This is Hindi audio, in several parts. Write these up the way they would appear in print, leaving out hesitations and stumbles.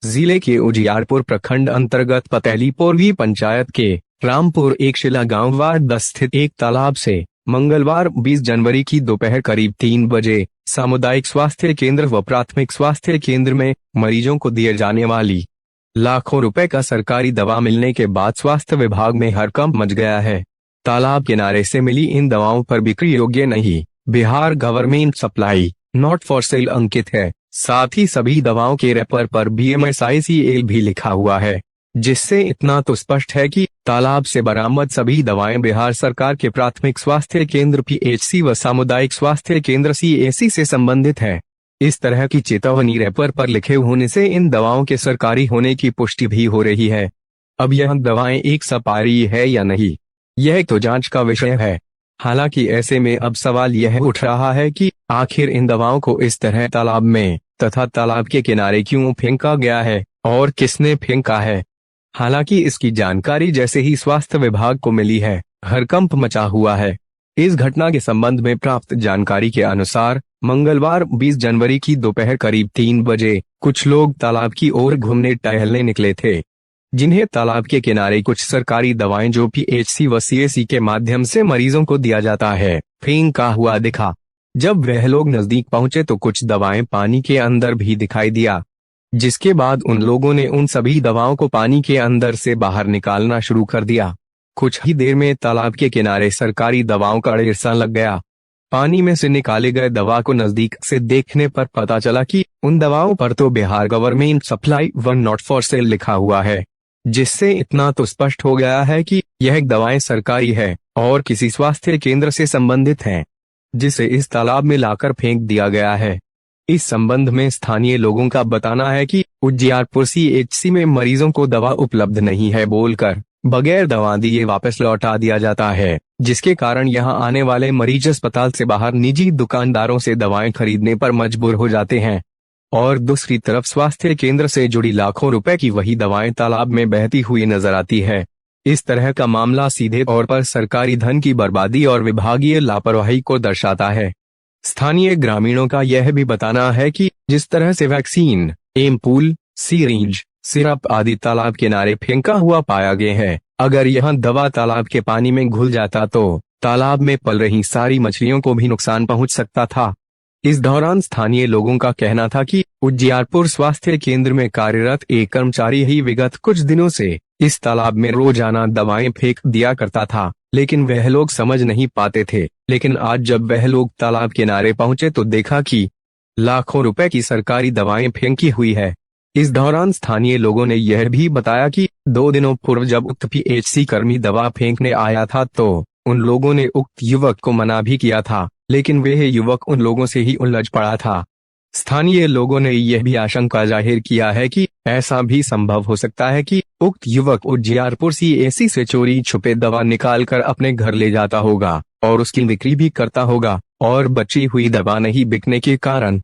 जिले के उजियारपुर प्रखंड अंतर्गत पतैली पूर्वी पंचायत के रामपुर एक शिला गांव वार्ड 10 स्थित एक तालाब से मंगलवार 20 जनवरी की दोपहर करीब 3 बजे सामुदायिक स्वास्थ्य केंद्र व प्राथमिक स्वास्थ्य केंद्र में मरीजों को दिए जाने वाली लाखों रुपए का सरकारी दवा मिलने के बाद स्वास्थ्य विभाग में हड़कंप मच गया है। तालाब किनारे से मिली इन दवाओं पर बिक्री योग्य नहीं, Bihar government supply not for sale अंकित है। साथ ही सभी दवाओं के रैपर पर BMSICL भी लिखा हुआ है, जिससे इतना तो स्पष्ट है कि तालाब से बरामद सभी दवाएं बिहार सरकार के प्राथमिक स्वास्थ्य केंद्र PHC व सामुदायिक स्वास्थ्य केंद्र CAC से संबंधित है। इस तरह की चेतावनी रैपर पर लिखे होने से इन दवाओं के सरकारी होने की पुष्टि भी हो रही है। अब यह दवाएं एक सपारी है या नहीं, यह तो जांच का विषय है। हालांकि ऐसे में अब सवाल यह उठ रहा है कि आखिर इन दवाओं को इस तरह तालाब में तथा तालाब के किनारे क्यों फेंका गया है और किसने फेंका है। हालांकि इसकी जानकारी जैसे ही स्वास्थ्य विभाग को मिली है, हड़कंप मचा हुआ है। इस घटना के संबंध में प्राप्त जानकारी के अनुसार मंगलवार 20 जनवरी की दोपहर करीब 3 बजे कुछ लोग तालाब की ओर घूमने टहलने निकले थे, जिन्हें तालाब के किनारे कुछ सरकारी दवाएं जो PHC व CAC के माध्यम से मरीजों को दिया जाता है, फेंका हुआ दिखा। जब वह लोग नजदीक पहुंचे तो कुछ दवाएं पानी के अंदर भी दिखाई दिया, जिसके बाद उन लोगों ने उन सभी दवाओं को पानी के अंदर से बाहर निकालना शुरू कर दिया। कुछ ही देर में तालाब के किनारे सरकारी दवाओं का ढेर लग गया। पानी में से निकाले गए दवा को नजदीक से देखने पर पता चला कि उन दवाओं पर तो बिहार गवर्नमेंट सप्लाई व नॉट फॉर सेल लिखा हुआ है, जिससे इतना तो स्पष्ट हो गया है कि यह दवाएं सरकारी है और किसी स्वास्थ्य केंद्र से संबंधित हैं, जिसे इस तालाब में लाकर फेंक दिया गया है। इस संबंध में स्थानीय लोगों का बताना है कि उजियारपुर CHC में मरीजों को दवा उपलब्ध नहीं है बोलकर बगैर दवा दिए वापस लौटा दिया जाता है, जिसके कारण यहां आने वाले मरीज अस्पताल से बाहर निजी दुकानदारों से दवाएं खरीदने पर मजबूर हो जाते हैं और दूसरी तरफ स्वास्थ्य केंद्र से जुड़ी लाखों रुपए की वही दवाएं तालाब में बहती हुई नजर आती है। इस तरह का मामला सीधे तौर पर सरकारी धन की बर्बादी और विभागीय लापरवाही को दर्शाता है। स्थानीय ग्रामीणों का यह भी बताना है कि जिस तरह से वैक्सीन, एम्पूल, सीरिंज, सिरप आदि तालाब किनारे फेंका हुआ पाया गया है, अगर यह दवा तालाब के पानी में घुल जाता तो तालाब में पल रही सारी मछलियों को भी नुकसान पहुंच सकता था। इस दौरान स्थानीय लोगों का कहना था कि उजियारपुर स्वास्थ्य केंद्र में कार्यरत एक कर्मचारी ही विगत कुछ दिनों से इस तालाब में रोजाना दवाएं फेंक दिया करता था, लेकिन वह लोग समझ नहीं पाते थे। लेकिन आज जब वह लोग तालाब किनारे पहुंचे तो देखा कि लाखों रुपए की सरकारी दवाएं फेंकी हुई है। इस दौरान स्थानीय लोगों ने यह भी बताया कि 2 दिनों पूर्व जब उक्त PHC कर्मी दवा फेंकने आया था तो उन लोगों ने उक्त युवक को मना भी किया था, लेकिन वह युवक उन लोगों से ही उलझ पड़ा था। स्थानीय लोगों ने यह भी आशंका जाहिर किया है कि ऐसा भी संभव हो सकता है कि उक्त युवक उजियारपुर CAC से चोरी छुपे दवा निकालकर अपने घर ले जाता होगा और उसकी बिक्री भी करता होगा और बची हुई दवा नहीं बिकने के कारण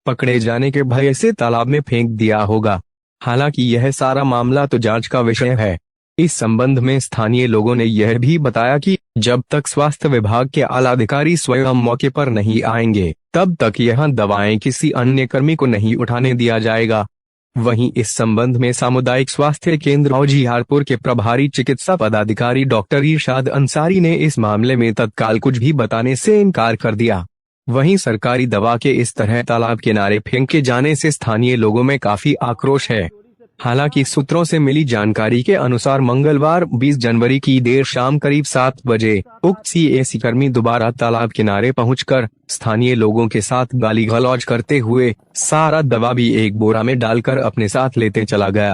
पकड़े जाने के भय से तालाब में फेंक दिया होगा। हालांकि यह सारा मामला तो जांच का विषय है। इस संबंध में स्थानीय लोगों ने यह भी बताया कि जब तक स्वास्थ्य विभाग के आला अधिकारी स्वयं मौके पर नहीं आएंगे, तब तक यह दवाएं किसी अन्य कर्मी को नहीं उठाने दिया जाएगा। वहीं इस संबंध में सामुदायिक स्वास्थ्य केंद्र उजियारपुर के प्रभारी चिकित्सा पदाधिकारी डॉक्टर इरशाद अंसारी ने इस मामले में तत्काल कुछ भी बताने से इनकार कर दिया। वहीं सरकारी दवा के इस तरह तालाब किनारे फेंके जाने से स्थानीय लोगों में काफी आक्रोश है। हालांकि सूत्रों से मिली जानकारी के अनुसार मंगलवार 20 जनवरी की देर शाम करीब 7 बजे उक्त CAC कर्मी दोबारा तालाब किनारे पहुंचकर स्थानीय लोगों के साथ गाली गलौज करते हुए सारा दवा भी एक बोरा में डालकर अपने साथ लेते चला गया।